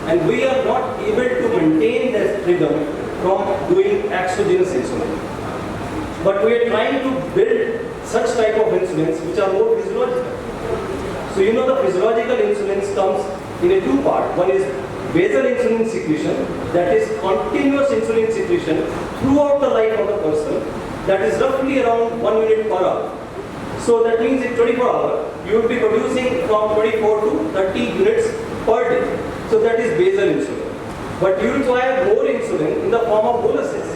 and we are not able to maintain that rhythm from doing exogenous insulin. But we are trying to build such type of insulins which are more physiological. So you know the physiological insulin comes in a two part. One is basal insulin secretion, that is continuous insulin secretion throughout the life of the person, that is roughly around 1 unit per hour. So that means in 24 hours, you will be producing from 24 to 30 units per day. So that is basal insulin. But you require more insulin in the form of boluses.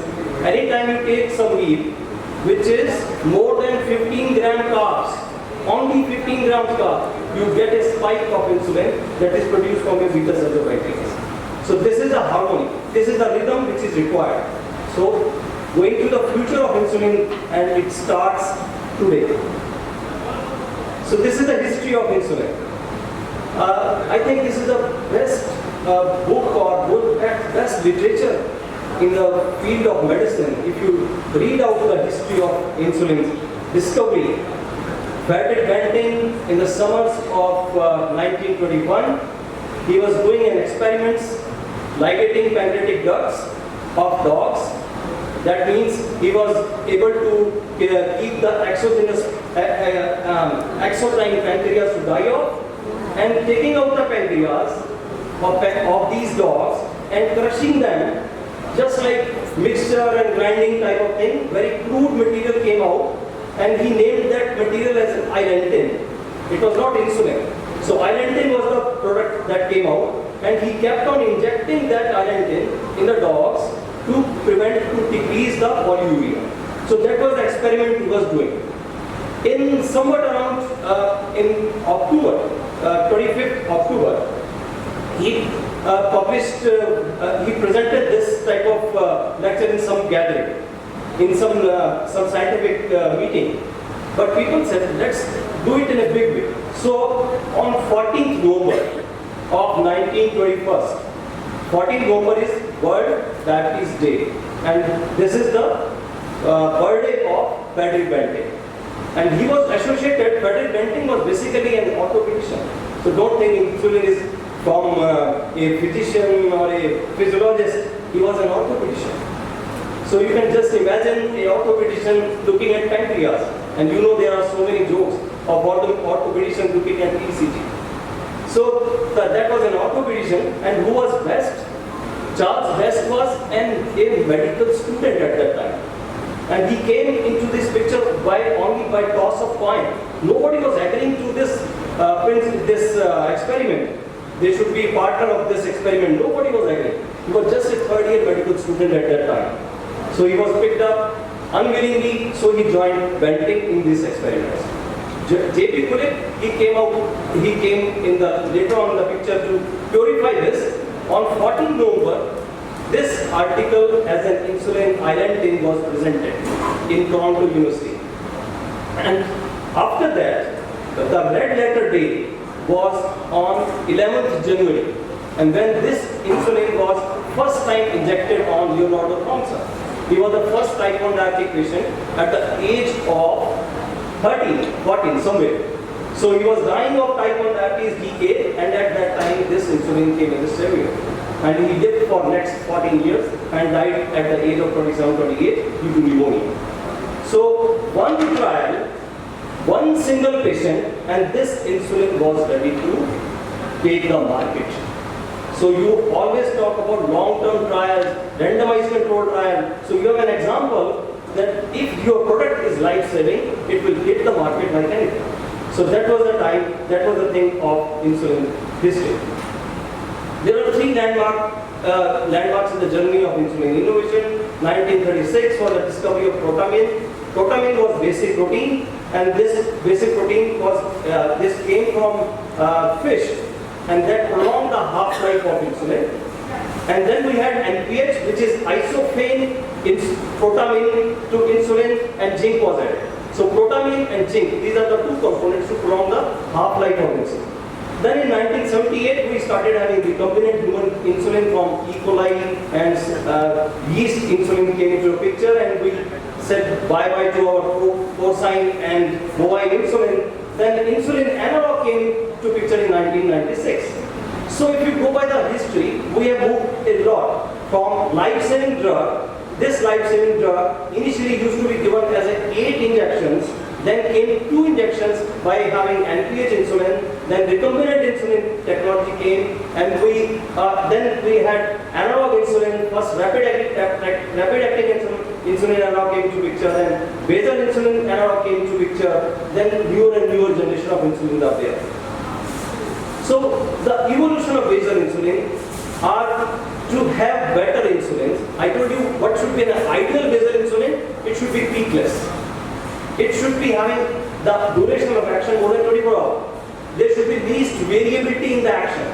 Anytime you take some meal which is more than 15 gram carbs, only 15 grams carbs, you get a spike of insulin that is produced from your beta cells of pancreas. So this is the harmony. This is the rhythm which is required. So going to the future of insulin, and it starts today. So this is the history of insulin. I think this is the best book or best literature in the field of medicine. If you read out the history of insulin discovery, Frederick Banting in the summers of 1921, he was doing an experiments ligating pancreatic ducts of dogs. That means he was able to keep the exogenous exocrine pancreas to die off, and taking out the pancreas of these dogs and crushing them, just like mixture and grinding type of thing. Very crude material came out, and he named that material as ilantin. It was not insulin. So ilantin was the product that came out, and he kept on injecting that ilantin in the dogs to decrease the polyuria. So that was the experiment he was doing. In somewhat around in October, 25th October, he published, he presented this type of lecture in some gathering, in some scientific meeting. But people said, let's do it in a big way. So on 14th November of 1921, 14th November is World Diabetes Day, and this is the birthday of Frederick Banting. And he was associated, Frederick Banting was basically an orthopedician. So don't think insulin is from a physician or a physiologist. He was an orthopedician. So you can just imagine a orthopedician looking at pancreas, and you know there are so many jokes of orthopedicians looking at ECG. So that was an orthopedician, and who was best? Charles Best was a medical student at that time, and he came into this picture only by toss of coin. Nobody was agreeing to this experiment. They should be partner of this experiment. Nobody was agreeing. He was just a third-year medical student at that time. So he was picked up unwillingly. So he joined Banting in these experiments. J.P. Kulip, he came in the later on in the picture to purify this. On 14 November, this article as an insulin ilantin was presented in Toronto University. And after that, the red letter day was on 11th January. And when this insulin was first time injected on Leonardo Thompson. He was the first type 1 diabetic patient at the age of 14 somewhere. So he was dying of type 1 diabetes decade, and at that time this insulin came in the stereo. And he lived for next 14 years and died at the age of 27, 28 due to pneumonia. So one trial, one single patient, and this insulin was ready to take the market. So you always talk about long-term trials, randomized control trial. So you have an example that if your product is life-saving, it will hit the market like anything. So that was the time, that was the thing of insulin history. There are three landmarks in the journey of insulin innovation. 1936 was the discovery of protamine. Protamine was basic protein, and this basic protein was this came from fish, and that prolonged the half-life of insulin. And then we had NPH, which is isophane protamine to insulin, and zinc was added. So protamine and zinc, these are the two components to prolong the half-life of insulin. Then in 1978, we started having recombinant human insulin from E. coli, and yeast insulin came into the picture, and we said bye-bye to our porcine and bovine insulin. Then insulin analog came to picture in 1996. So if you go by the history, we have moved a lot from life-saving drug. This life-saving drug initially used to be given as 8 injections, then came 2 injections by having NPH insulin, then recombinant insulin technology came, and then we had analog insulin, first rapid-acting insulin analog came to picture, then basal insulin analog came to picture, then newer and newer generation of insulin are there. So the evolution of basal insulin are to have better insulins. I told you what should be an ideal basal insulin. It should be peakless. It should be having the duration of action more than 24 hours. There should be least variability in the action,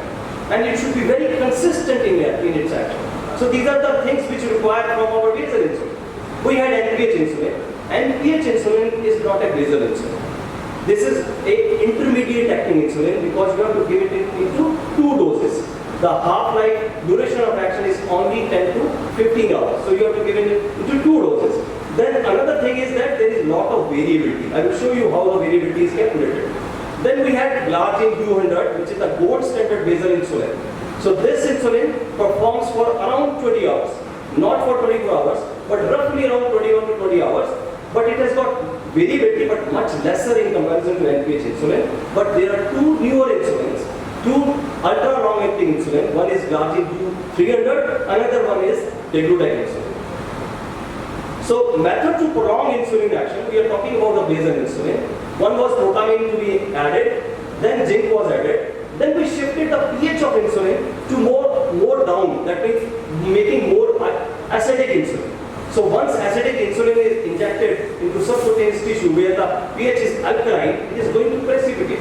and it should be very consistent in its action. So these are the things which require from our basal insulin. We had NPH insulin. NPH insulin is not a basal insulin. This is a intermediate acting insulin because you have to give it into 2 doses. The half-life duration of action is only 10 to 15 hours. So you have to give it into 2 doses. Then another thing is that there is a lot of variability. I will show you how the variability is calculated. Then we had Glargine U100, which is the gold standard basal insulin. So this insulin performs for around 20 hours, not for 24 hours, but roughly around 21 to 20 hours. But it has got variability, but much lesser in comparison to NPH insulin. But there are 2 newer insulins, 2 ultra long-acting insulin. One is Glargine U300, another one is degludec insulin. So method to prolong insulin action, we are talking about the basal insulin. One was protamine to be added, then zinc was added. Then we shifted the pH of insulin to more down, that means making more acidic insulin. So once acidic insulin is injected into subcutaneous tissue where the pH is alkaline, it is going to precipitate.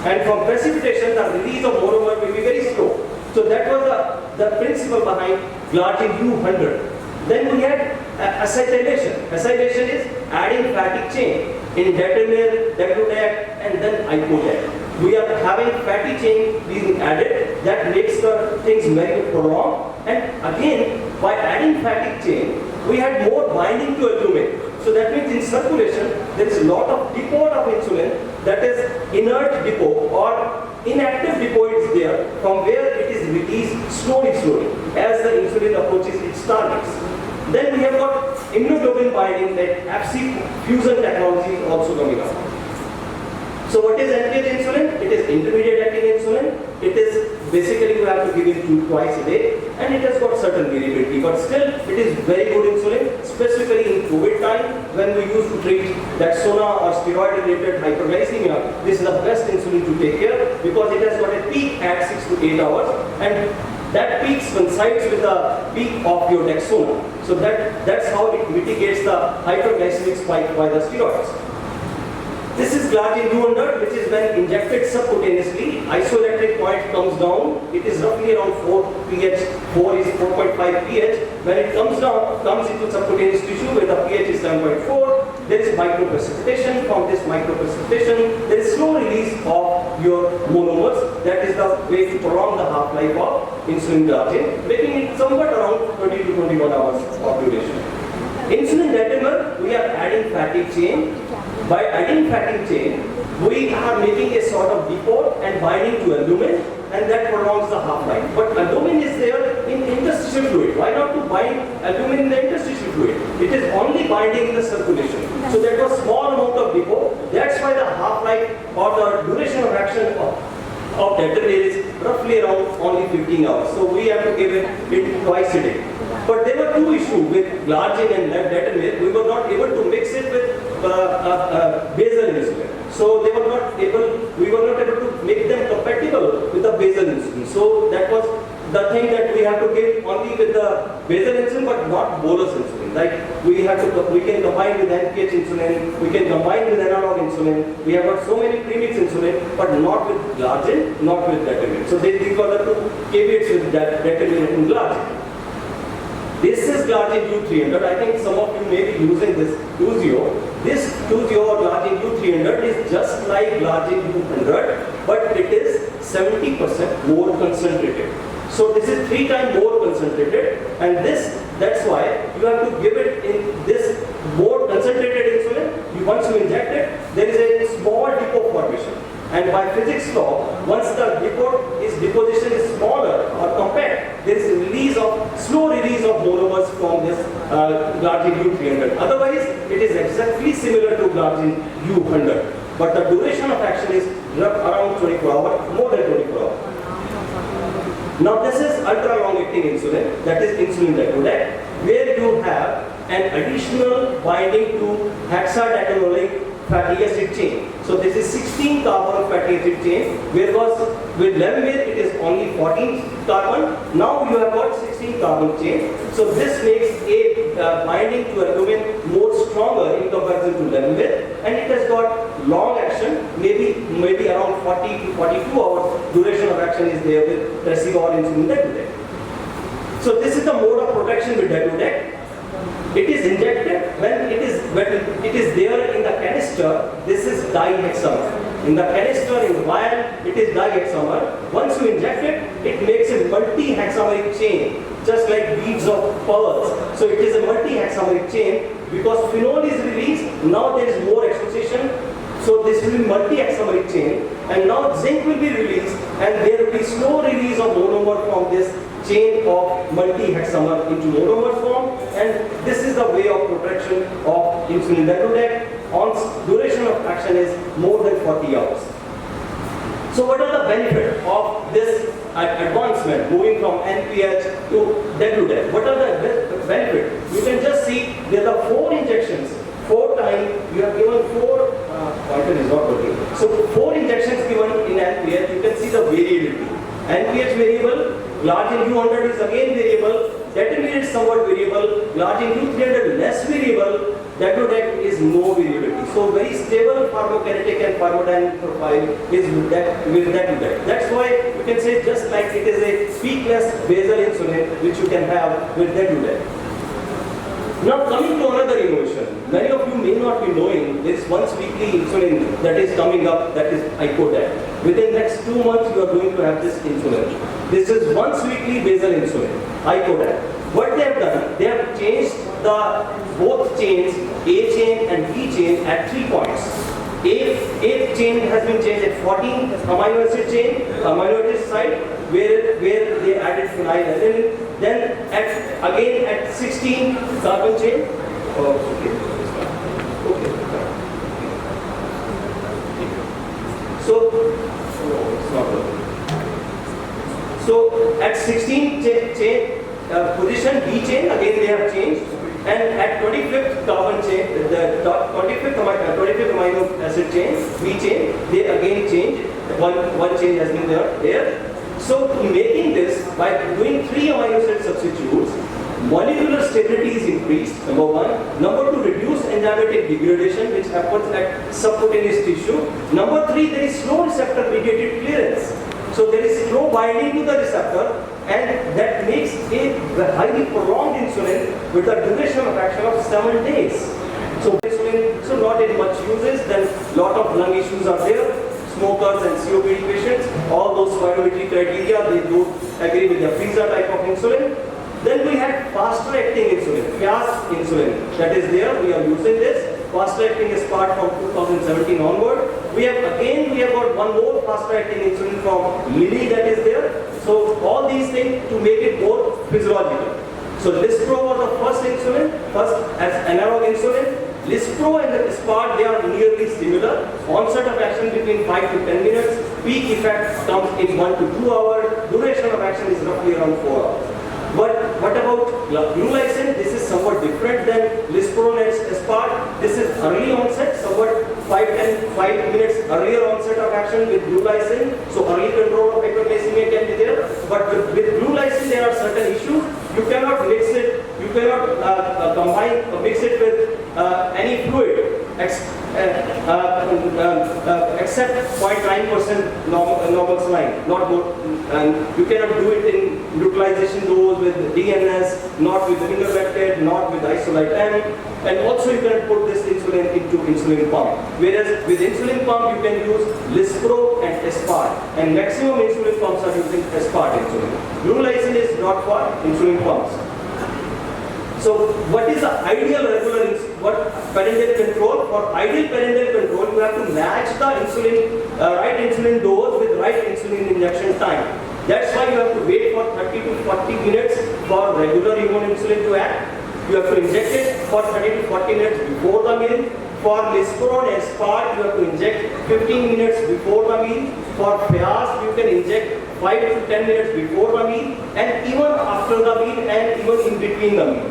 And from precipitation, the release of monomer will be very slow. So that was the principle behind Glargine U100. Then we had acetylation. Acetylation is adding fatty chain in determinate, degludec, and then ipodec. We are having fatty chain being added that makes the things very prolonged. And again, by adding fatty chain, we had more binding to albumin. So that means in circulation, there is a lot of depot of insulin, that is inert depot or inactive depot is there, from where it is released slowly as the insulin approaches its targets. Then we have got immunoglobulin binding, that Fc fusion technology is also coming up. So what is NPH insulin? It is intermediate acting insulin. It is basically you have to give it twice a day, and it has got certain variability, but still it is very good insulin, specifically in COVID time when we used to treat that SONA or steroid related hyperglycemia. This is the best insulin to take care because it has got a peak at 6 to 8 hours, and that peak coincides with the peak of your Dexona. So that's how it mitigates the hyperglycemic spike by the steroids. This is Glargine U100, which is when injected subcutaneously. Isoelectric point comes down. It is roughly around 4 pH. 4 is 4.5 pH. When it comes into subcutaneous tissue where the pH is 7.4, there is microprecipitation. From this microprecipitation, there is slow release of your monomers. That is the way to prolong the half-life of insulin glargine, making it somewhat around 20 to 21 hours of duration. Insulin determer, we are adding fatty chain. By adding fatty chain, we are making a sort of depot and binding to albumin, and that prolongs the half-life. But albumin is there in interstitial fluid. Why not to bind albumin in the interstitial fluid? It is only binding in the circulation. So that was small amount of depot. That's why the half-life or the duration of action of determer is roughly around only 15 hours. So we have to give it twice a day. But there were 2 issues with glargine and determer. We were not able to mix it with basal insulin. So we were not able to make them compatible with the basal insulin. So that was the thing that we have to give only with the basal insulin, but not bolus insulin. Like we can combine with NPH insulin, we can combine with analog insulin. We have got so many premix insulin, but not with glargine, not with determer. So these were the 2 caveats with determer and glargine. This is Glargine U300. I think some of you may be using this Tuzio. This Tuzio or Glargine U300 is just like Glargine U100, but it is 70% more concentrated. So this is 3 times more concentrated, and that's why you have to give it in this more concentrated insulin. Once you inject it, there is a small depot formation. And by physics law, once the deposition is smaller or compact, there is slow release of monomers from this glargine U300. Otherwise, it is exactly similar to glargine U100. But the duration of action is around 24 hours, more than 24 hours. Now this is ultra long acting insulin, that is insulin Decodex, where you have an additional binding to hexadecanolic fatty acid chain. So this is 16 carbon fatty acid chain, whereas with levenwir it is only 14 carbon. Now you have got 16 carbon chain. So this makes a binding to albumin more stronger in comparison to levenwir, and it has got long action, maybe around 40 to 42 hours duration of action is there with Tresiba or insulin Decodex. So this is the mode of protection with Decodex. It is injected when it is there in the canister. This is dihexamer. In the canister, in the vial, it is dihexamer. Once you inject it, it makes a multi-hexameric chain, just like beads of pearls. So it is a multi-hexameric chain because phenol is released. Now there is more association. So this will be multi-hexameric chain, and now zinc will be released, and there will be slow release of monomer from this chain of multi-hexamer into monomer form, and this is the way of protection of insulin Decodex. On duration of action is more than 40 hours. So what are the benefits of this advancement, moving from NPH to Decodex? What are the benefits? You can just see there are 4 injections, 4 times you have given 4, pointer is not working. So 4 injections given in NPH, you can see the variability. NPH variable, glargine U100 is again variable, determinant is somewhat variable, glargine U300 less variable, Decodex is no variability. So very stable pharmacokinetic and pharmacodynamic profile is with Decodex. That's why you can say just like it is a peakless basal insulin which you can have with Decodex. Now coming to another innovation, many of you may not be knowing this once weekly insulin that is coming up, that is Icodec. Within next 2 months you are going to have this insulin. This is once weekly basal insulin, Icodec. What they have done, they have changed both chains, A chain and B chain at 3 points. A chain has been changed at 14 amino acid chain, amino acid site, where they added phenylalanine. Then again at 16 carbon chain. Okay. So it's not working. So at 16 chain position B chain again they have changed, and at 25th carbon chain, the 25th amino acid chain B chain, they again changed. One change has been there. So making this, by doing 3 amino acid substitutes, molecular stability is increased, number 1. Number 2, reduce enzymatic degradation which happens at subcutaneous tissue. Number 3, there is slow receptor mediated clearance. So there is slow binding to the receptor, and that makes a highly prolonged insulin with a duration of action of 7 days. So insulin, so not in much uses, then lot of lung issues are there. Smokers and COPD patients, all those spirometry criteria, they don't agree with the freezer type of insulin. Then we had faster acting insulin, fast insulin, that is there, we are using this. Faster acting is part from 2017 onward. We have got one more faster acting insulin from Lilly that is there. So all these things to make it more physiological. So Lispro was the first insulin, first as analog insulin. Lispro and the Spart, they are nearly similar. Onset of action between 5 to 10 minutes. Peak effect comes in 1 to 2 hours. Duration of action is roughly around 4 hours. But what about Glulysin? This is somewhat different than Lispro and Spart. This is early onset, somewhat 5 minutes earlier onset of action with Glulysin. So early control of hyperglycemia can be there. But with Glulysin, there are certain issues. You cannot mix it. You cannot mix it with any fluid except 0.9% normal saline, not more. And you cannot do it in neutralization dose with DNS, not with rinobacter, not with isolate-M, and also you can put this insulin into insulin pump. Whereas with insulin pump you can use Lispro and Spart, and maximum insulin pumps are using Spart insulin. Glulysin is not for insulin pumps. So what is the ideal parenteral control? For ideal parenteral control, you have to match the right insulin dose with right insulin injection time. That's why you have to wait for 30 to 40 minutes for regular human insulin to act. You have to inject it for 30 to 40 minutes before the meal. For Lispron and Spark, you have to inject 15 minutes before the meal. For Fast, you can inject 5 to 10 minutes before the meal, and even after the meal, and even in between the meal.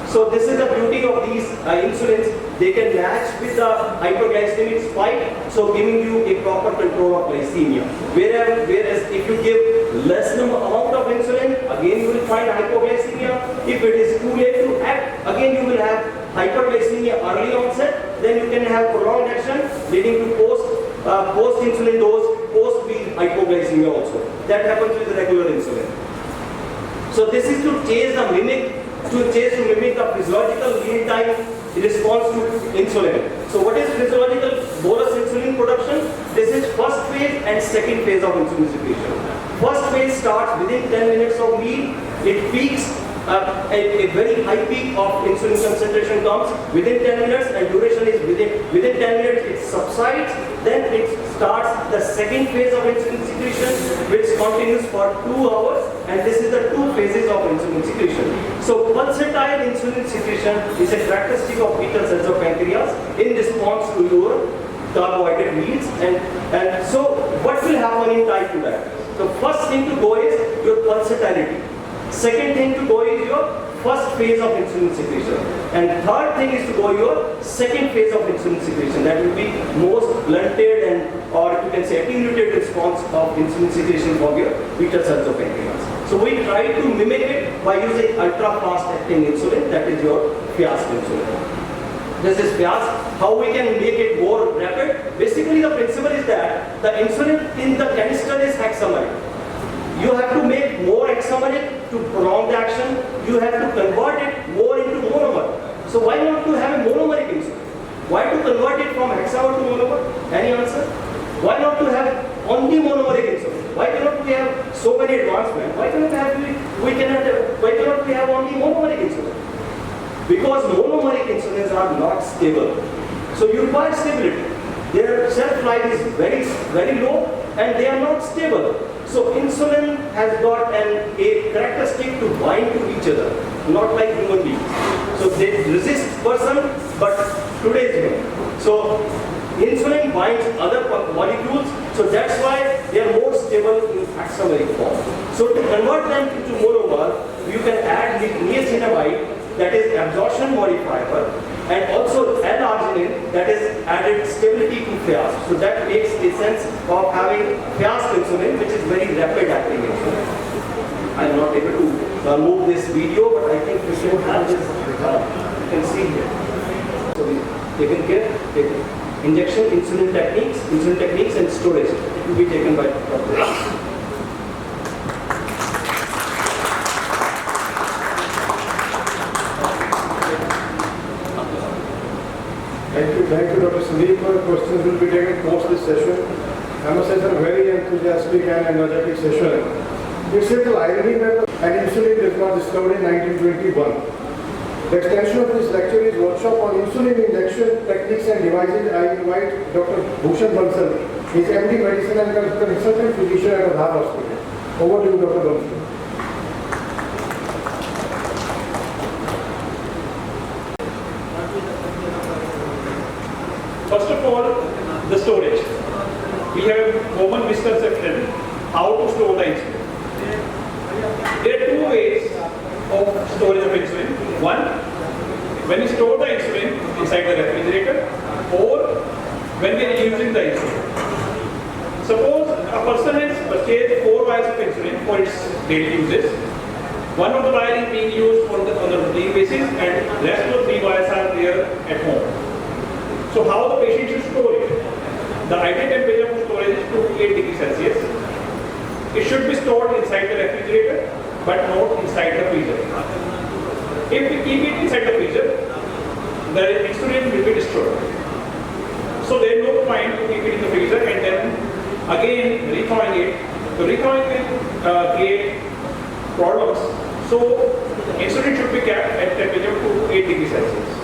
So this is the beauty of these insulins. They can match with the hyperglycemic spike, so giving you a proper control of glycemia. Whereas if you give less amount of insulin, again you will find hypoglycemia. If it is too late to act, again you will have hyperglycemia early onset. Then you can have prolonged action leading to post-insulin dose, post-meal hypoglycemia also. That happens with regular insulin. So this is to mimic the physiological meal time response to insulin. So what is physiological bolus insulin production? This is first phase and second phase of insulin secretion. First phase starts within 10 minutes of meal. It peaks. A very high peak of insulin concentration comes within 10 minutes, and duration is within 10 minutes it subsides. Then it starts the second phase of insulin secretion, which continues for 2 hours, and this is the 2 phases of insulin secretion. So pulsatile insulin secretion is a characteristic of beta cells of pancreas in response to your carbohydrate needs, and so what will happen in type 2 diabetes? So first thing to go is your pulsatility. Second thing to go is your first phase of insulin secretion. And third thing is to go your second phase of insulin secretion. That will be most blunted and, or you can say, attenuated response of insulin secretion from your beta cells of pancreas. So we try to mimic it by using ultra fast acting insulin, that is your fast insulin. This is fast. How we can make it more rapid? Basically the principle is that the insulin in the canister is hexameric. You have to make more hexameric to prolong the action. You have to convert it more into monomer. So why not to have a monomeric insulin? Why to convert it from hexamer to monomer? Any answer? Why not to have only monomeric insulin? Why cannot we have so many advancements? Why cannot we have only monomeric insulin? Because monomeric insulins are not stable. So you require stability. Their shelf life is very, very low, and they are not stable. So insulin has got a characteristic to bind to each other, not like human beings. So they resist person, but today's human. So insulin binds other molecules, so that's why they are more stable in hexameric form. So to convert them into monomer, you can add niacinamide, that is absorption modifier, and also L-arginine, that is added stability to fast. So that makes a sense of having fast insulin, which is very rapid acting insulin. I am not able to move this video, but I think we should have this. You can see here. So we taken care. Injection, insulin techniques, and storage will be taken by Dr. Thank you, Dr. Sandeep. Questions will be taken post this session. I must say it's a very enthusiastic and energetic session. It's simple irony that an insulin is not discovered in 1921. The extension of this lecture is workshop on insulin injection techniques and devices. I invite Dr. Bhushan Bansal. He is MD Medicine and consultant physician at Hisar Hospital. Over to you, Dr. Bansal. First of all, the storage. We have common misconception how to store the insulin. There are 2 ways of storage of insulin. One, when you store the insulin inside the refrigerator, or when we are using the insulin. Suppose a person has purchased 4 vials of insulin for its daily uses. One of the vials is being used on a routine basis, and rest of 3 vials are there at home. So how the patient should store it? The ideal temperature for storage is 2 to 8 degrees Celsius. It should be stored inside the refrigerator, but not inside the freezer. If we keep it inside the freezer, the insulin will be destroyed. So there is no point to keep it in the freezer and then again rethawing it. So rethawing will create problems. So insulin should be kept at temperature 2 to 8 degrees Celsius.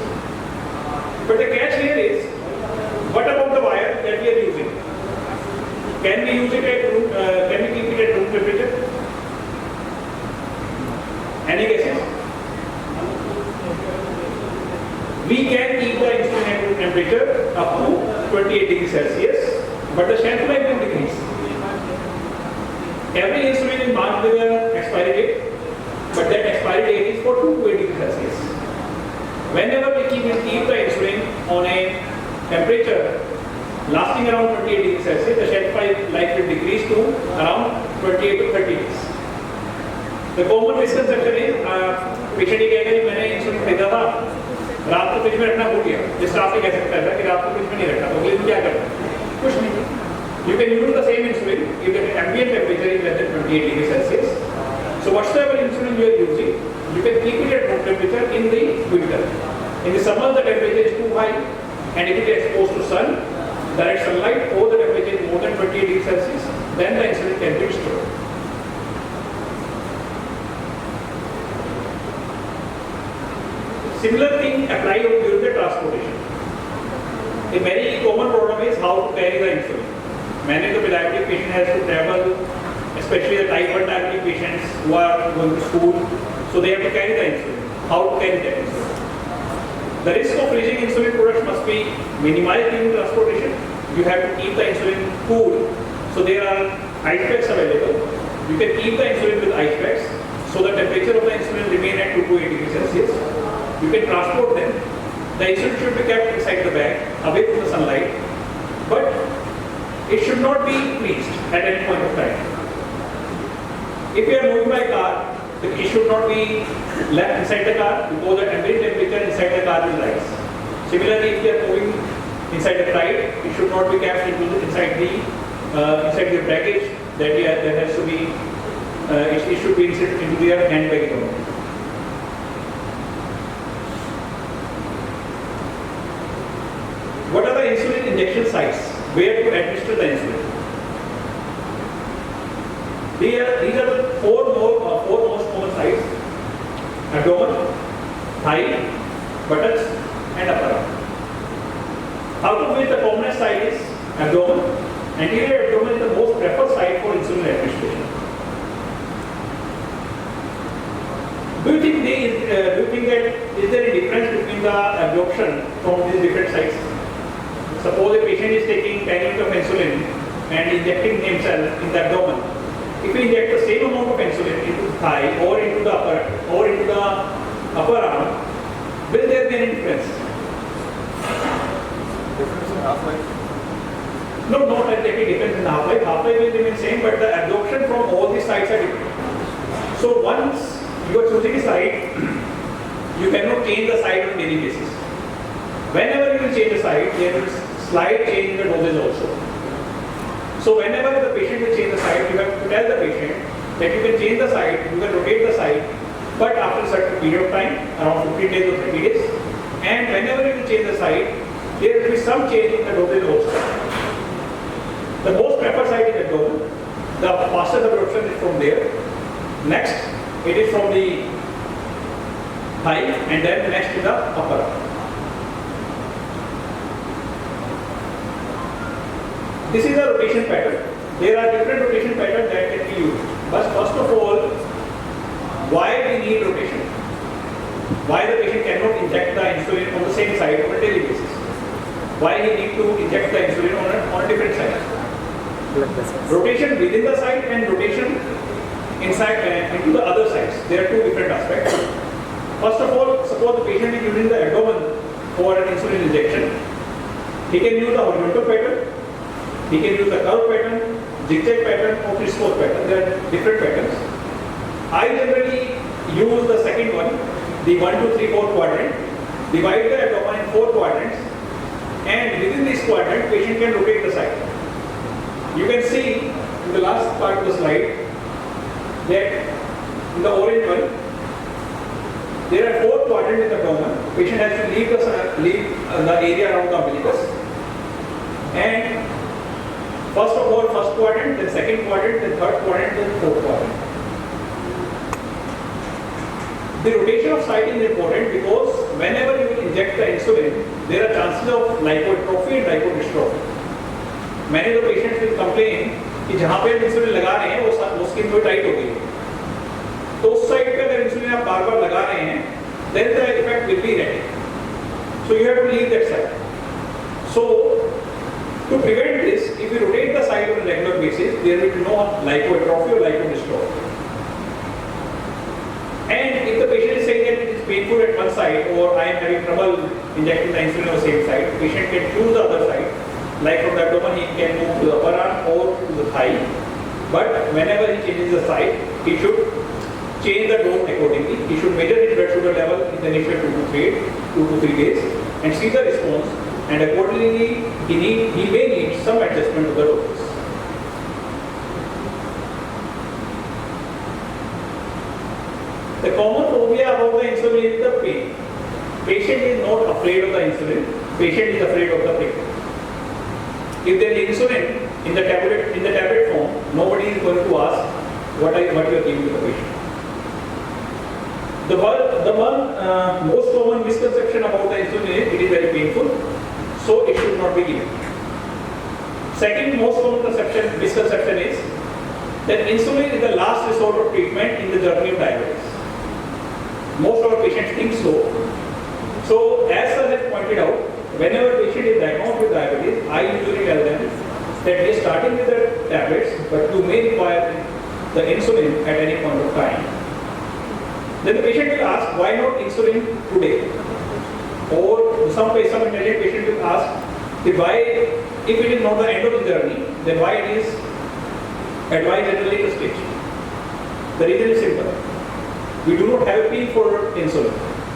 But the catch here is, what about the wire that we are using? Can we use it at room, can we keep it at room temperature? Any guesses? We can keep the insulin temperature up to 28 degrees Celsius, but the shelf life will decrease. Every insulin is marked with an expiry date, but that expiry date is for 2 to 8 degrees Celsius. Whenever we keep the insulin on a temperature lasting around 28 degrees Celsius, the shelf life will decrease to around 28 to 30 days. The common misconception is, patient ये कहेगा कि मैंने insulin खरीदा था, रात को fridge में रखना भूल गया, जिस तरह से कह सकता है कि रात को फ्रिज में नहीं रखना, तो अगले दिन क्या करना? कुछ नहीं. You can use the same insulin if the ambient temperature is less than 28 degrees Celsius. So whatsoever insulin you are using, you can keep it at room temperature in the winter. In the summer, the temperature is too high, and if it is exposed to sun, direct sunlight, or the temperature is more than 28 degrees Celsius, then the insulin can be restored. Similar thing applies during the transportation. A very common problem is how to carry the insulin. Many of the diabetic patient has to travel, especially the type 1 diabetic patients who are going to school, so they have to carry the insulin. How to carry that insulin? The risk of freezing insulin products must be minimized during transportation. You have to keep the insulin cool, so there are ice packs available. You can keep the insulin with ice packs, so the temperature of the insulin remain at 2 to 8 degrees Celsius. You can transport them. The insulin should be kept inside the bag, away from the sunlight, but it should not be freezed at any point of time. If you are moving by car, it should not be left inside the car because the ambient temperature inside the car will rise. Similarly, if you are moving inside the flight, it should not be kept inside the baggage. That has to be. It should be inserted into their handbag only. What are the insulin injection sites? Where to administer the insulin? These are the four most common sites: abdomen, thigh, buttocks, and upper arm. How to which the commonest site is abdomen. Anterior abdomen is the most preferred site for insulin administration. Do you think that is there a difference between the absorption from these different sites? Suppose a patient is taking 10 units of insulin and injecting himself in the abdomen. If we inject the same amount of insulin into the thigh or into the upper arm, will there be any difference? Difference in half-life? No, not exactly difference in half-life. Half-life will remain same, but the absorption from all these sites are different. So once you are choosing a site, you cannot change the site on a daily basis. Whenever you will change the site, there is slight change in the dosage also. So whenever the patient will change the site, you have to tell the patient that you can change the site, you can rotate the site, but after a certain period of time, around 15 days or 30 days. And whenever you will change the site, there will be some change in the dosage also. The most preferred site is abdomen. The fastest absorption is from there. Next, it is from the thigh, and then next to the upper arm. This is a rotation pattern. There are different rotation patterns that can be used. But first of all, why we need rotation? Why the patient cannot inject the insulin on the same site on a daily basis? Why he need to inject the insulin on a different site? Rotation within the site and rotation inside into the other sites. There are two different aspects. First of all, suppose the patient is using the abdomen for an insulin injection. He can use the horizontal pattern. He can use the curve pattern, zigzag pattern, or crisscross pattern. There are different patterns. I generally use the second one, the 1, 2, 3, 4 quadrant. Divide the abdomen in 4 quadrants, and within this quadrant, patient can rotate the site. You can see in the last part of the slide that in the orange one, there are 4 quadrants in the abdomen. Patient has to leave the area around the umbilicus. And first of all, first quadrant, then second quadrant, then third quadrant, then fourth quadrant. The rotation of site is important because whenever you will inject the insulin, there are chances of lipotrophy and lipodystrophy. Many of the patients will complain कि जहाँ पे insulin लगा रहे हैं वो skin में tight हो गई है, तो उस साइड पे अगर इंसुलिन इंसुलिन आप बार बार लगा रहे हैं, then the effect will be erratic. So you have to leave that site. So to prevent this, if you rotate the site on a regular basis, there will be no lipoatrophy or lipodystrophy. And if the patient is saying that it is painful at one side, or I am having trouble injecting the insulin on the same side, the patient can choose the other side. Like from the abdomen, he can move to the upper arm or to the thigh. But whenever he changes the side, he should change the dose accordingly. He should measure his blood sugar level in the initial 2 to 3 days and see the response. And accordingly, he may need some adjustment to the doses. The common phobia about the insulin is the pain. Patient is not afraid of the insulin. Patient is afraid of the pain. If there is insulin in the tablet form, nobody is going to ask what you are giving to the patient. The most common misconception about the insulin is it is very painful, so it should not be given. Second most common misconception is that insulin is the last resort of treatment in the journey of diabetes. Most of our patients think so. So as sir has pointed out, whenever patient is diagnosed with diabetes, I usually tell them that we are starting with the tablets, but you may require the insulin at any point of time. Then the patient will ask, why not insulin today? Or some intelligent patient will ask, why, if it is not the end of the journey, then why it is advised at a later stage? The reason is simple. We do not have a pill for insulin.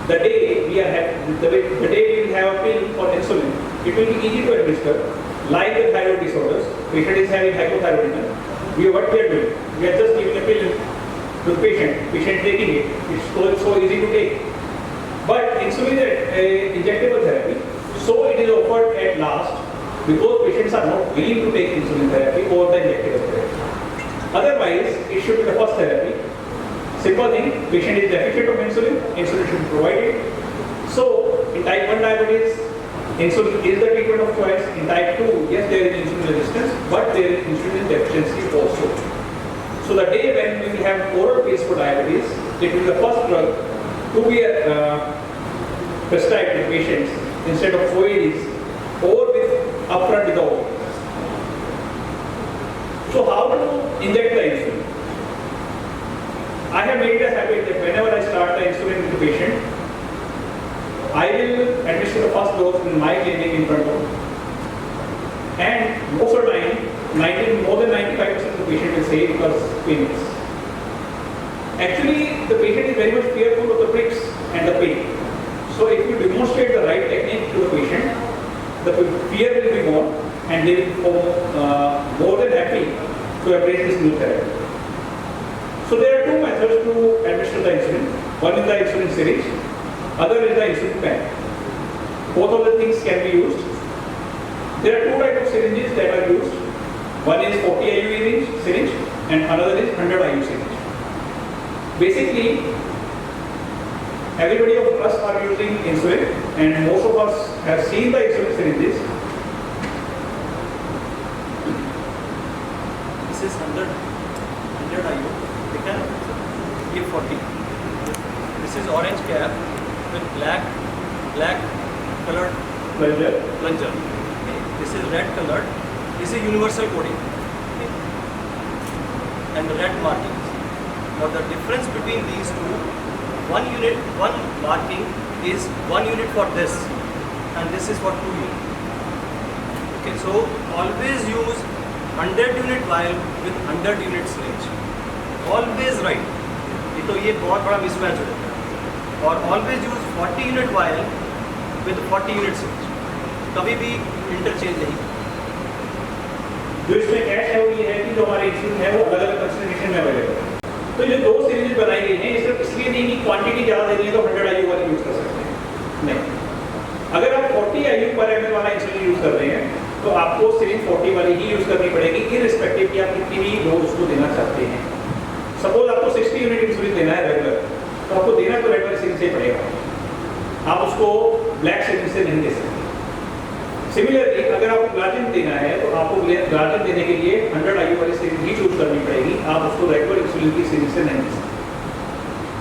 The day we will have a pill for insulin, it will be easy to administer. Like the thyroid disorders, patient is having hypothyroidism. What we are doing? We are just giving a pill to the patient taking it. It's so easy to take. But insulin is injectable therapy, so it is offered at last because patients are not willing to take insulin therapy or the injectable therapy. Otherwise, it should be the first therapy. Simple thing, patient is deficient of insulin should be provided. So, in type 1 diabetes, insulin is the treatment of choice. In type 2, yes, there is insulin resistance, but there is insulin deficiency also. So, the day when we will have oral pills for diabetes, it will be the first drug to be prescribed to patients instead of OADs or with upfront without. So, how to inject the insulin? I have made it a habit that whenever I start the insulin with the patient, I will administer the first dose in my clinic in front of me. And most of the time, more than 95% of the patient will say it was painless. Actually, the patient is very much fearful of the pricks and the pain. So if you demonstrate the right technique to the patient, the fear will be gone and they will be more than happy to embrace this new therapy. So there are two methods to administer the insulin. One is the insulin syringe, other is the insulin pen. Both of the things can be used. There are two types of syringes that are used. One is 40 IU syringe and another is 100 IU syringe. Basically, everybody of us are using insulin and most of us have seen the insulin syringes. This is 100 IU. ये 40. This is orange cap with black colored plunger. Okay. This is red colored. This is universal coding. Okay. And the red markings. Now the difference between these two, one marking is 1 unit for this, and this is for 2 units. Okay. So always use 100 unit vial with 100 unit syringe. Always right. तो ये बहुत बड़ा mismatch हो जाता है. और always use 40 unit vial with 40 unit syringe. कभी भी इंटरचेंज नहीं. जो इसमें कैच है वो ये है कि जो हमारे इंसुलिन है वो अलग अलग कंसंट्रेशन में अवेलेबल है. तो ये दो सीरीज बनाई गई हैं सिर्फ इसलिए नहीं कि क्वांटिटी ज़्यादा देनी है तो 100 IU वाली यूज़ कर सकते हैं. नहीं, अगर आप 40 IU पर ml वाला इंसुलिन यूज़ कर रहे हैं तो आपको सिरिंज 40 वाली ही यूज़ करनी पड़ेगी, इररिस्पेक्टिव कि आप कितनी भी डोज उसको देना चाहते हैं. सपोज आपको 60 यूनिट इंसुलिन देना है रेगुलर, तो आपको देना तो रेगुलर सिरिंज से पड़ेगा. आप उसको ब्लैक सिरिंज से नहीं दे सकते. सिमिलरली अगर आपको ग्लाजिन देना है तो आपको ग्लाजिन देने के लिए 100 IU वाली सिरिंज ही चूज करनी पड़ेगी. आप उसको रेगुलर इंसुलिन की सिरिंज से नहीं दे सकते.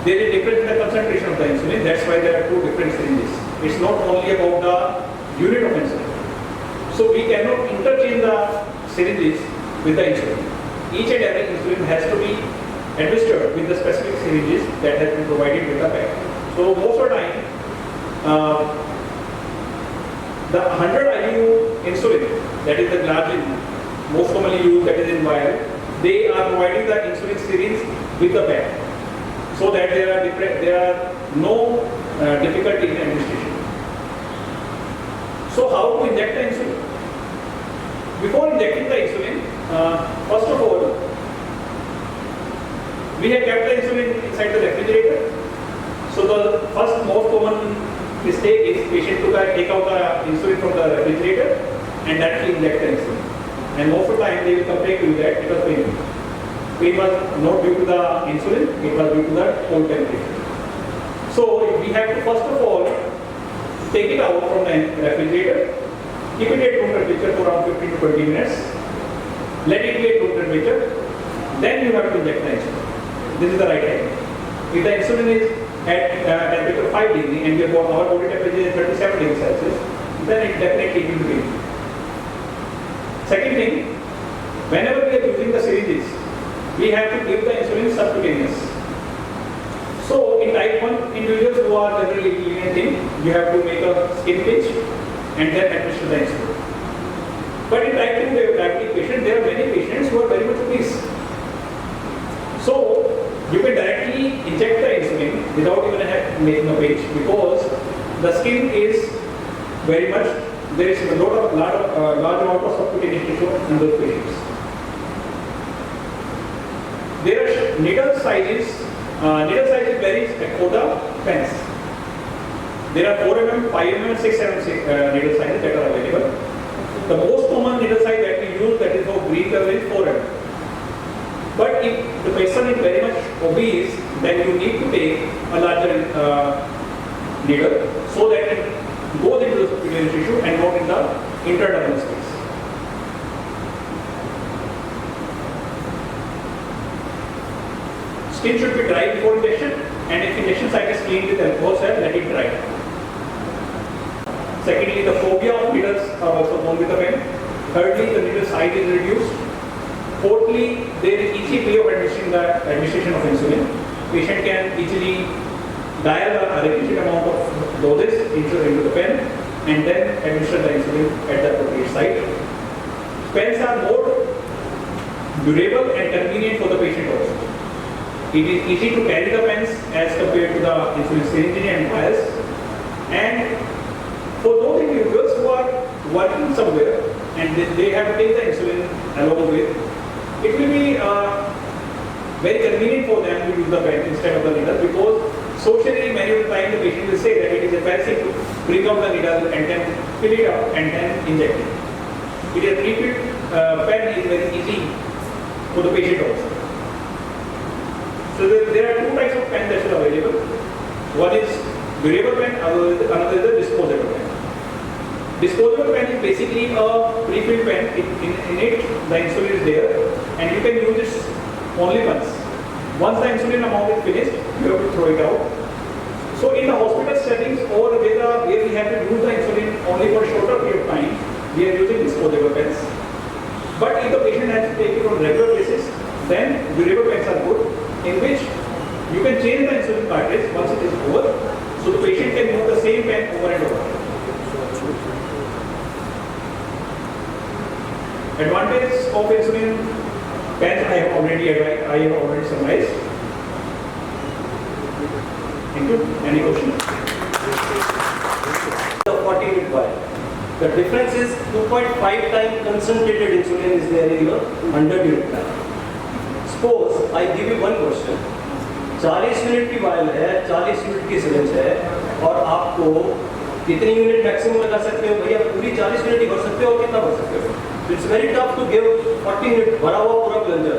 there is difference in the concentration of the insulin. That's why there are two different syringes. It's not only about the unit of insulin. So we cannot interchange the syringes with the insulin. Each and every insulin has to be administered with the specific syringes that have been provided with the pack. So most of the time, the 100 IU insulin, that is the large, most commonly used, that is in vial, they are providing the insulin syringe with the pack, so that there are no difficulty in administration. So how to inject the insulin? Before injecting the insulin, first of all, we have kept the insulin inside the refrigerator. So the first most common mistake is patient to take out the insulin from the refrigerator and directly inject the insulin. And most of the time they will complain to you that it was painful. Pain was not due to the insulin, it was due to the cold temperature. So we have to first of all take it out from the refrigerator, keep it at room temperature for around 15 to 20 minutes, let it be at room temperature, then you have to inject the insulin. This is the right time. If the insulin is at temperature 5 degree and our body temperature is 37 degrees Celsius, then it definitely will be painful. Second thing, whenever we are using the syringes, we have to give the insulin subcutaneous. So in type 1 individuals who are generally lenient, you have to make a skin pinch and then administer the insulin. But in type 2 diabetic patients, there are many patients who are very much obese. So you can directly inject the insulin without even making a pinch, because the skin is very much, there is a large amount of subcutaneous tissue in those patients. There are needle sizes varies for the pens. There are 4 mm, 5 mm, 6 mm needle sizes that are available. The most common needle size that we use, that is for green level, is 4 mm. But if the patient is very much obese, then you need to take a larger needle so that it goes into the subcutaneous tissue and not in the intradermal space. Skin should be dry before injection, and if injection site is cleaned with alcohol swab, let it dry. Secondly, the phobia of needles are also known with the pen. Thirdly, the needle size is reduced. Fourthly, there is easy way of administration of insulin. Patient can easily dial a requisite amount of doses into the pen and then administer the insulin at the appropriate site. Pens are more durable and convenient for the patient also. It is easy to carry the pens as compared to the insulin syringe and vials. And for those individuals who are working somewhere and they have to take the insulin along with, it will be very convenient for them to use the pen instead of the needle, because socially many of the time the patient will say that it is embarrassing to bring out the needle and then fill it up and then inject it. It is a pre-filled pen is very easy for the patient also. So there are two types of pen that are available. One is durable pen, another is a disposable pen. Disposable pen is basically a pre-filled pen. In it, the insulin is there, and you can use it only once. Once the insulin amount is finished, you have to throw it out. So in the hospital settings or where we have to use the insulin only for a shorter period of time, we are using disposable pens. But if the patient has to take it on regular basis, then durable pens are good, in which you can change the insulin cartridge once it is over, so the patient can use the same pen over and over. Advantage of insulin pens I have already summarized. Thank you. Any questions? The 40-unit vial. The difference is 2.5 times concentrated insulin is there in your 100-unit vial. Suppose I give you one question. 40 unit की vial है, 40 unit की syringe है, और आपको कितनी unit maximum लगा सकते हो? भैया पूरी 40 यूनिट ही भर सकते हो और कितना भर सकते हो? It's very tough to give 40 unit भरा हुआ पूरा प्लंजर.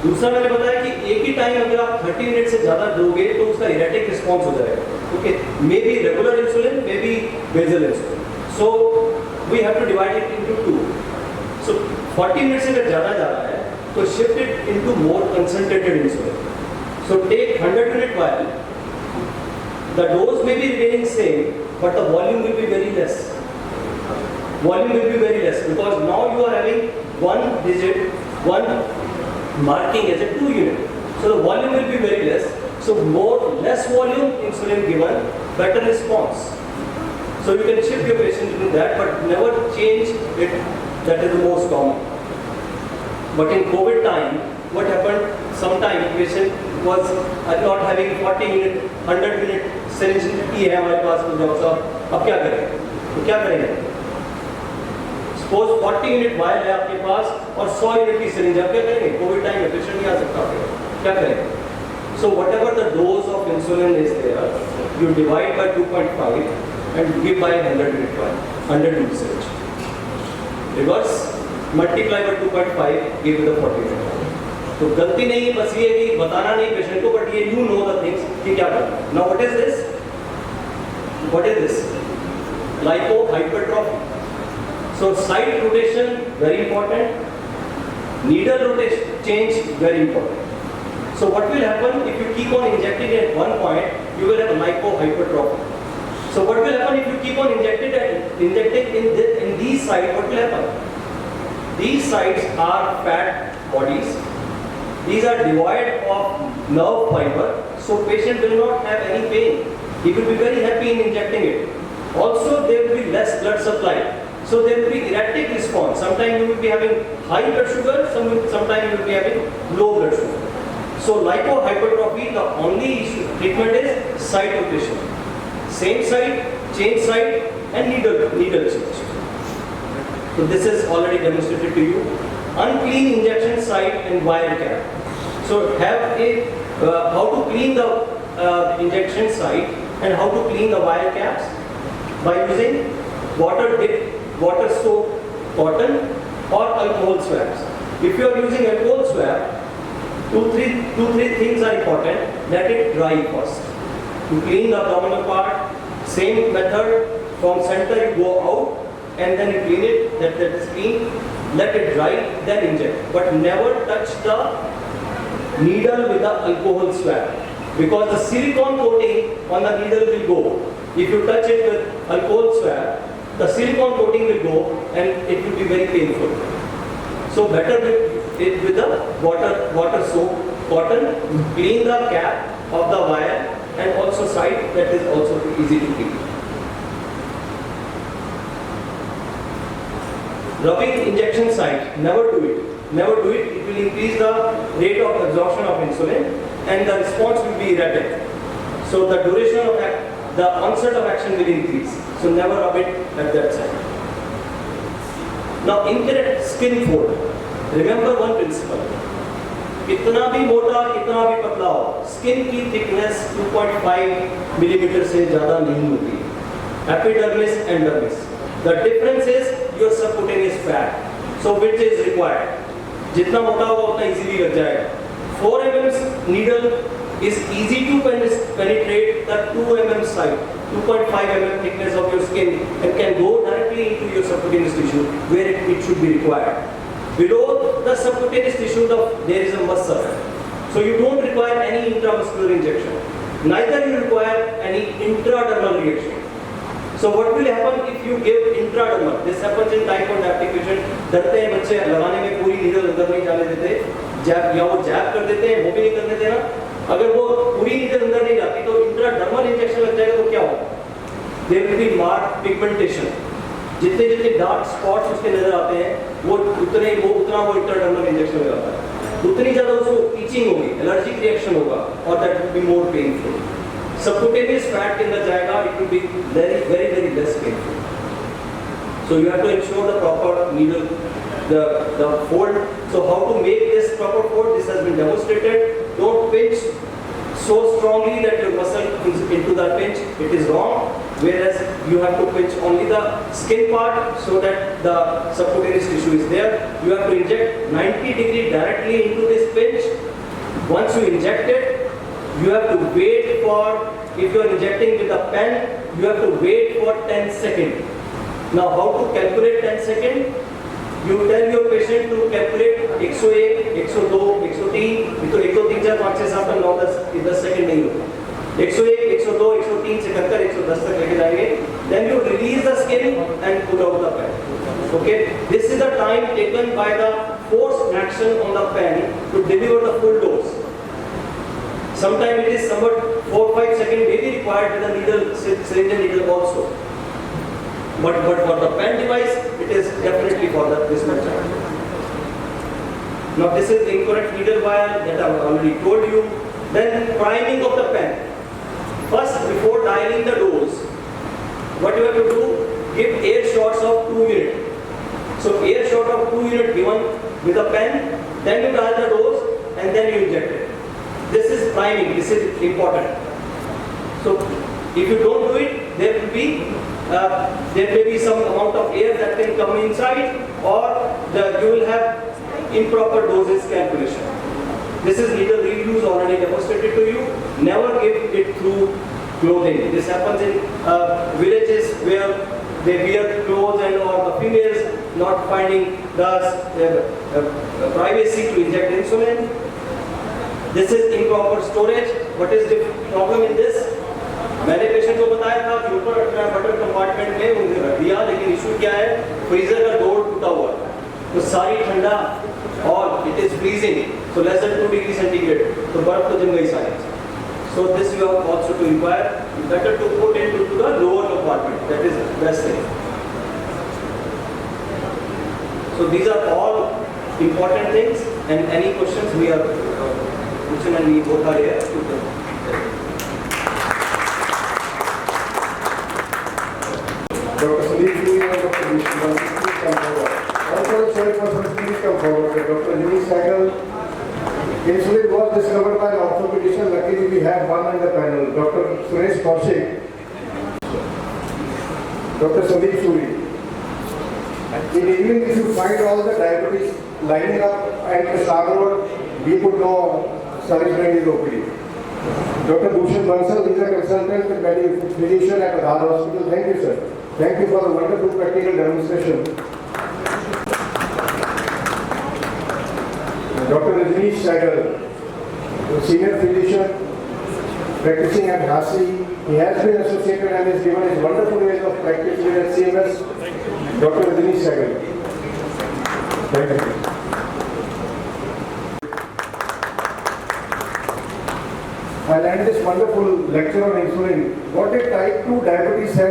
दूसरा मैंने बताया कि एक ही टाइम अगर आप 30 यूनिट से ज़्यादा दोगे तो उसका इरेटिक रिस्पॉन्स हो जाएगा. Okay, may be regular insulin, may be basal insulin. So we have to divide it into two. So 40 unit से अगर ज़्यादा जा रहा है तो shift it into more concentrated insulin. So take 100 unit vial. The dose may be remaining same, but the volume will be very less. Volume will be very less because now you are having one digit, one marking as a 2 unit. So the volume will be very less. So less volume insulin given, better response. So you can shift your patient to do that, but never change it. That is the most common. But in COVID time, what happened? Sometimes patient was not having 40 minute, 100 minute syringe की है हमारे पास तो doctor साहब अब क्या करें? तो क्या करेंगे? Suppose 40 यूनिट वायल है आपके पास और 100 यूनिट की सिरिंज आप क्या करेंगे? कोविड टाइम में पेशेंट नहीं आ सकता क्या करेंगे? So whatever the dose of insulin is there, you divide by 2.5 and give by 100 unit vial, 100 unit syringe. Reverse, multiply by 2.5, give the 40 unit vial. तो गलती नहीं बस ये कि बताना नहीं पेशेंट को, बट ये यू नो द थिंग्स कि क्या करना है. Now what is this? What is this? Lipohypertrophy. So site rotation very important. Needle rotation change very important. So what will happen if you keep on injecting at one point? You will have lipohypertrophy. So what will happen if you keep on injecting in these sites? What will happen? These sites are fat bodies. These are devoid of nerve fiber, so patient will not have any pain. He will be very happy in injecting it. Also, there will be less blood supply, so there will be erratic response. Sometimes you will be having high blood sugar, sometimes you will be having low blood sugar. So, lipohypertrophy, the only treatment is site rotation. Same site, change site, and needle change. So, this is already demonstrated to you. Unclean injection site and vial cap. So have a how to clean the injection site and how to clean the vial caps by using water soaked cotton or alcohol swabs. If you are using alcohol swab, two three things are important. Let it dry first. To clean the abdominal part, same method. From center you go out and then you clean it. That is clean. Let it dry, then inject. But never touch the needle with the alcohol swab, because the silicone coating on the needle will go. If you touch it with alcohol swab, the silicone coating will go and it will be very painful. So better with the water soaked cotton, clean the cap of the vial and also site, that is also easy to clean. Rubbing injection site, never do it. Never do it. It will increase the rate of absorption of insulin and the response will be erratic. So the duration of the onset of action will increase. So never rub it at that site. Now incorrect skin fold. Remember one principle. कितना भी मोटा, कितना भी पतला हो, skin की thickness 2.5 millimetre से ज़्यादा नहीं होती. Epidermis and dermis. The difference is your subcutaneous fat. So which is required? जितना मोटा होगा उतना easily लग जाएगा. 4 mm needle is easy to penetrate the 2 mm site, 2.5 mm thickness of your skin, and can go directly into your subcutaneous tissue where it should be required. Below the subcutaneous tissue, there is a muscle. So you don't require any intramuscular injection. Neither you require any intradermal reaction. So what will happen if you give intradermal? This happens in type 1 diabetic patient. डरते हैं बच्चे लगाने में, पूरी needle अंदर नहीं जाने देते, जैब या वो जैब कर देते हैं, वो भी नहीं करने देना. अगर वो पूरी नीडल अंदर नहीं जाती तो इंट्राडर्मल इंजेक्शन लग जाएगा तो क्या होगा? There will be marked pigmentation. जितने डार्क स्पॉट्स उसके नजर आते हैं, वो उतना वो इंट्राडर्मल इंजेक्शन में जाता है. उतनी ज्यादा उसको इचिंग होगी, एलर्जिक रिएक्शन होगा, और that will be more painful. Subcutaneous fat के अंदर जाएगा, it will be very less painful. So you have to ensure the proper needle, the fold. So how to make this proper fold? This has been demonstrated. Don't pinch so strongly that your muscle comes into the pinch. It is wrong. Whereas you have to pinch only the skin part so that the subcutaneous tissue is there. You have to inject 90 degrees directly into this pinch. Once you inject it, you have to wait for, if you are injecting with a pen, you have to wait for 10 seconds. Now how to calculate 10 seconds? You tell your patient to calculate 101, 102, 103, तो 1 2 3 4 5 6 7 8 9 10 10 second नहीं होगा. 101, 102, 103 से करकर 110 तक लेके जाएंगे. Then you release the skin and pull out the pen. Okay, this is the time taken by the force action on the pen to deliver the full dose. Sometimes it is somewhat 4-5 seconds may be required with the needle, syringe and needle also. But for the pen device, it is definitely for this much time. Now this is incorrect needle wire that I have already told you. Then priming of the pen. First, before dialing the dose, what you have to do, give air shots of 2 units. So air shot of 2 units given with a pen, then you dial the dose and then you inject it. This is priming, this is important. So if you don't do it, there may be some amount of air that can come inside, or you will have improper doses calculation. This is needle reuse already demonstrated to you. Never give it through clothing. This happens in villages where they wear clothes and or the females not finding the privacy to inject insulin. This is improper storage. What is the problem in this? मैंने patient को बताया था कि ऊपर button compartment में उन्हें रख दिया, लेकिन इशू क्या है, फ्रीजर का डोर टूटा हुआ है, तो सारी ठंडा और it is freezing, so less than 2 degrees centigrade, तो बर्फ तो जम गई सारी. So this you have also to inquire. Better to put it into the lower compartment. That is best thing. So these are all important things. And any questions we are, Bhushan and we both are here to Dr. Sandeep Suri and Dr. Bhushan Bansal, please come forward. Also, chairperson, please come forward. Dr. Hisar, insulin was discovered by an orthopedician. Luckily, we have one in the panel. Dr. Suresh Kaushik, Dr. Sandeep Suri. In evening, if you find all the diabetes lining up at the Star Road, we could know service range is OPD. Dr. Bhushan Bansal is a consultant and physician at Hisar Hospital. Thank you, sir. Thank you for the wonderful practical demonstration. Dr. Rajneesh Saigal, senior physician practicing at Hasi. He has been associated and has given his wonderful ways of practice here at CMS. Dr. Rajneesh Saigal. Thank you. I'll end this wonderful lecture on insulin. What did type 2 diabetes have?